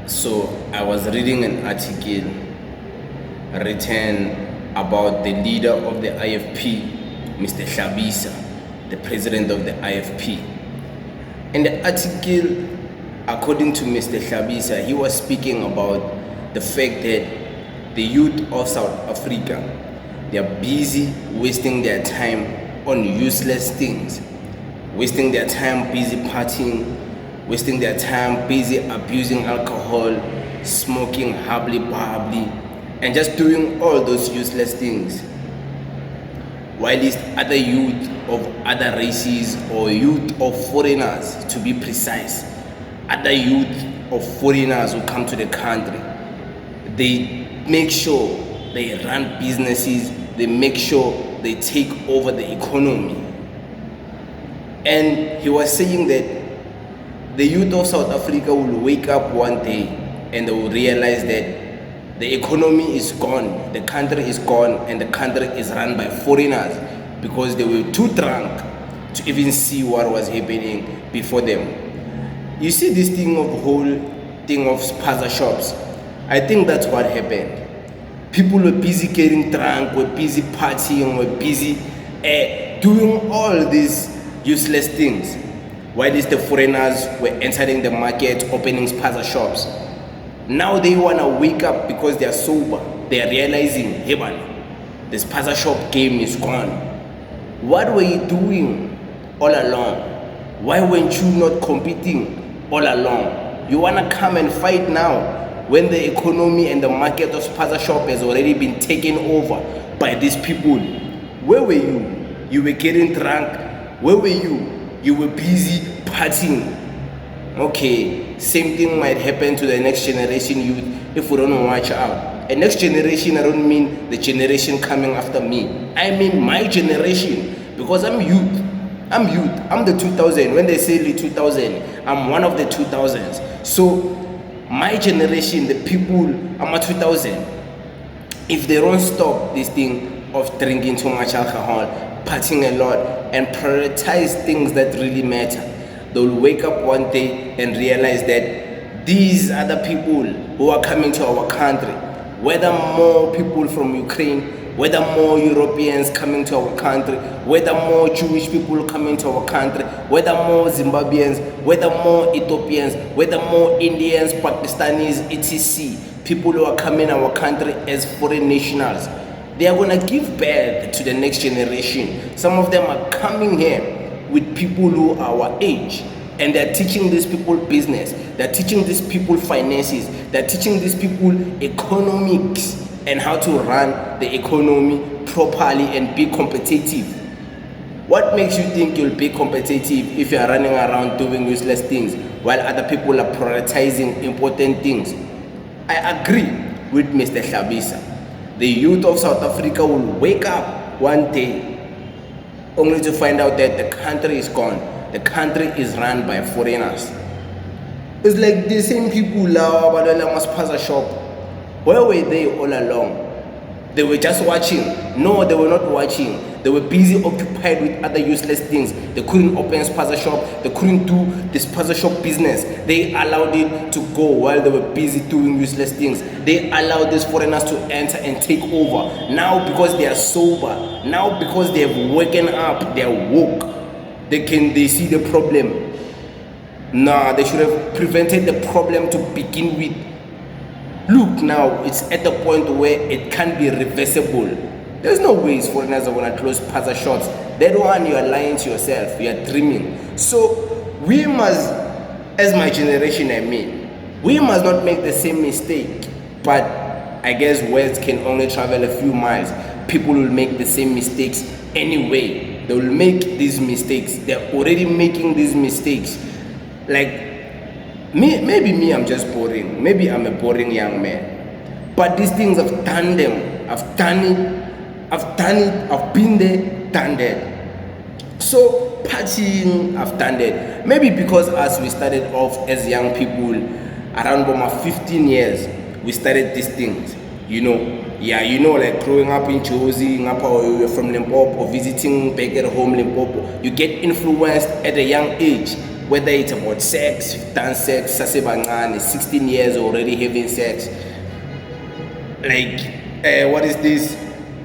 So I was reading an article written about the leader of the IFP, Mr. Shabisa, the president of the IFP. In the article, according to Mr. Shabisa, he was speaking about the fact that the youth of South Africa, they are busy wasting their time on useless things, wasting their time busy partying, wasting their time busy abusing alcohol, smoking hubbly, and just doing all those useless things. While these other youth of other races or youth of foreigners, to be precise, other youth of foreigners who come to the country, they make sure they run businesses, they make sure they take over the economy. And he was saying that the youth of South Africa will wake up one day and they will realize that the economy is gone, the country is gone, and the country is run by foreigners because they were too drunk to even see what was happening before them. You see this thing of the whole thing of spaza shops, I think that's what happened. People were busy getting drunk, were busy partying, were busy doing all these useless things, while the foreigners were entering the market, opening spaza shops. Now they want to wake up because they are sober. They are realizing, hey man, the spaza shop game is gone. What were you doing all along? Why weren't you not competing all along? You want to come and fight now when the economy and the market of spaza shop has already been taken over by these people? Where were you? You were getting drunk. Where were you? You were busy partying. Okay, same thing might happen to the next generation youth if we don't watch out. And next generation, I don't mean the generation coming after me. I mean my generation, because I'm youth. I'm the 2000. When they say the 2000, I'm one of the 2000s. So my generation, the people, I'm a 2000. If they don't stop this thing of drinking too much alcohol, partying a lot, and prioritize things that really matter, they'll wake up one day and realize that these are the people who are coming to our country. Whether more people from Ukraine, whether more Europeans coming to our country, whether more Jewish people coming to our country, whether more Zimbabweans, whether more Ethiopians, whether more Indians, Pakistanis, etc. People who are coming to our country as foreign nationals, they are going to give birth to the next generation. Some of them are coming here with people who are our age, and they're teaching these people business, they're teaching these people finances, they're teaching these people economics and how to run the economy properly and be competitive. What makes you think you'll be competitive if you're running around doing useless things while other people are prioritizing important things? I agree with Mr. Shabisa. The youth of South Africa will wake up one day only to find out that the country is gone. The country is run by foreigners. It's like the same people now about the spaza shop. Where were they all along? They were just watching. No, they were not watching. They were busy occupied with other useless things. They couldn't open a spaza shop. They couldn't do the spaza shop business. They allowed it to go while they were busy doing useless things. They allowed these foreigners to enter and take over. Now because they are sober, now because they have woken up, they are woke, they see the problem. Nah, they should have prevented the problem to begin with. Look, now it's at the point where it can't be reversible. There's no ways foreigners are gonna close spaza shops. That one, you are lying to yourself, you are dreaming. So we must, as my generation, we must not make the same mistake. But I guess words can only travel a few miles. People will make the same mistakes anyway. They will make these mistakes. They're already making these mistakes. Like maybe I'm just boring. Maybe I'm a boring young man. But these things, I've done them. I've done it. I've been there, done that. So partying, I've done that. Maybe because as we started off as young people, around about 15 years, we started these things. Like growing up in Jozi, you're from Limpopo, visiting back at home Limpopo, you get influenced at a young age whether it's about sex, you've done sex, sasebancane, 16 years already having sex. Like, what is this?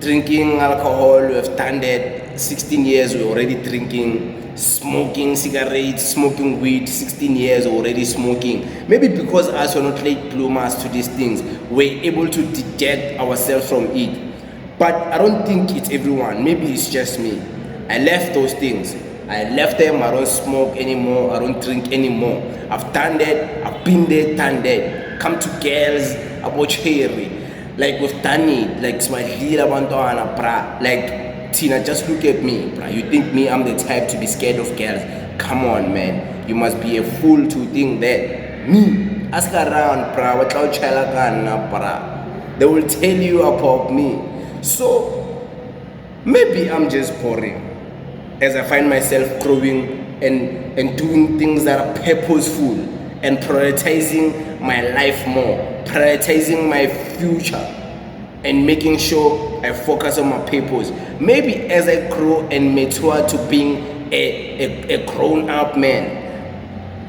Drinking alcohol, we've done that, 16 years we're already drinking. Smoking cigarettes, smoking weed, 16 years already smoking. Maybe because us were not late bloomers to these things, we're able to detect ourselves from it. But I don't think it's everyone. Maybe it's just me. I left those things. I left them. I don't smoke anymore. I don't drink anymore. I've done that. I've been there, done that. Come to girls about cherry. Like, we've done it. Like, smile abantwana, bra. Like, Tina, just look at me, bra. You think me, I'm the type to be scared of girls? Come on, man. You must be a fool to think that. Me, ask around, bra. What bra. They will tell you about me. So, maybe I'm just boring as I find myself growing and doing things that are purposeful and prioritizing my life more, prioritizing my future and making sure I focus on my purpose. Maybe as I grow and mature to being a grown-up man,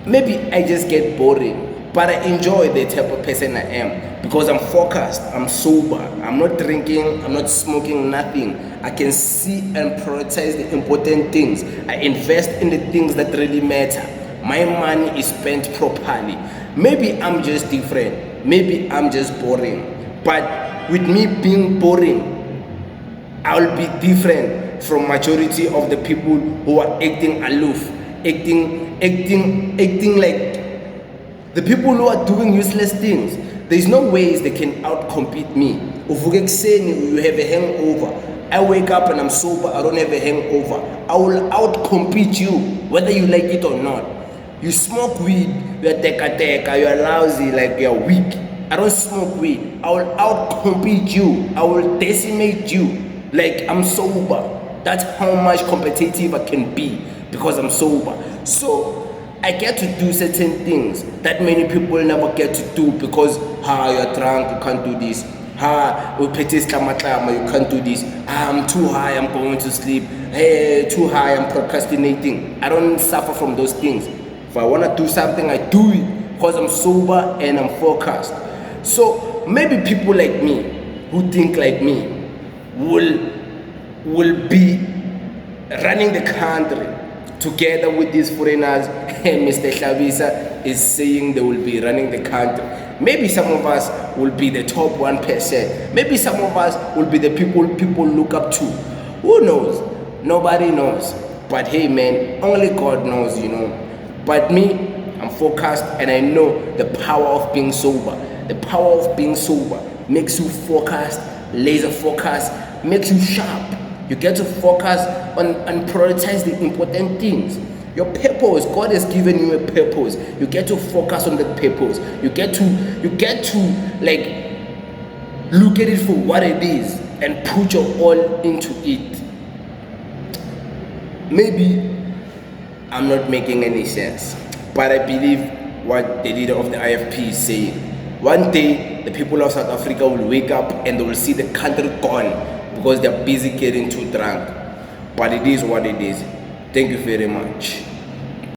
maybe I just get boring. But I enjoy the type of person I am because I'm focused, I'm sober, I'm not drinking, I'm not smoking, nothing. I can see and prioritize the important things. I invest in the things that really matter. My money is spent properly. Maybe I'm just different. Maybe I'm just boring. But with me being boring, I'll be different from majority of the people who are acting aloof, acting like the people who are doing useless things. There's no ways they can outcompete me. You have a hangover. I wake up and I'm sober, I don't have a hangover. I will outcompete you, whether you like it or not. You smoke weed, you're teka, you're lousy, like you're weak. I don't smoke weed. I will outcompete you. I will decimate you. Like, I'm sober. That's how much competitive I can be because I'm sober. So I get to do certain things that many people never get to do because you're drunk, you can't do this. You can't do this. I'm too high, I'm going to sleep. Hey, too high, I'm procrastinating. I don't suffer from those things. If I want to do something, I do it because I'm sober and I'm focused. So maybe people like me who think like me will be running the country together with these foreigners. Mr. Shabisa is saying they will be running the country. Maybe some of us will be the top 1%. Maybe some of us will be the people look up to. Who knows? Nobody knows. But hey man, only God knows, you know. But me, I'm focused and I know the power of being sober. The power of being sober makes you focused, laser focused, makes you sharp. You get to focus on and prioritize the important things. Your purpose, God has given you a purpose. You get to focus on that purpose. You get to like look at it for what it is and put your all into it. Maybe I'm not making any sense, but I believe what the leader of the IFP is saying. One day, the people of South Africa will wake up and they will see the country gone because they're busy getting too drunk. But it is what it is. Thank you very much.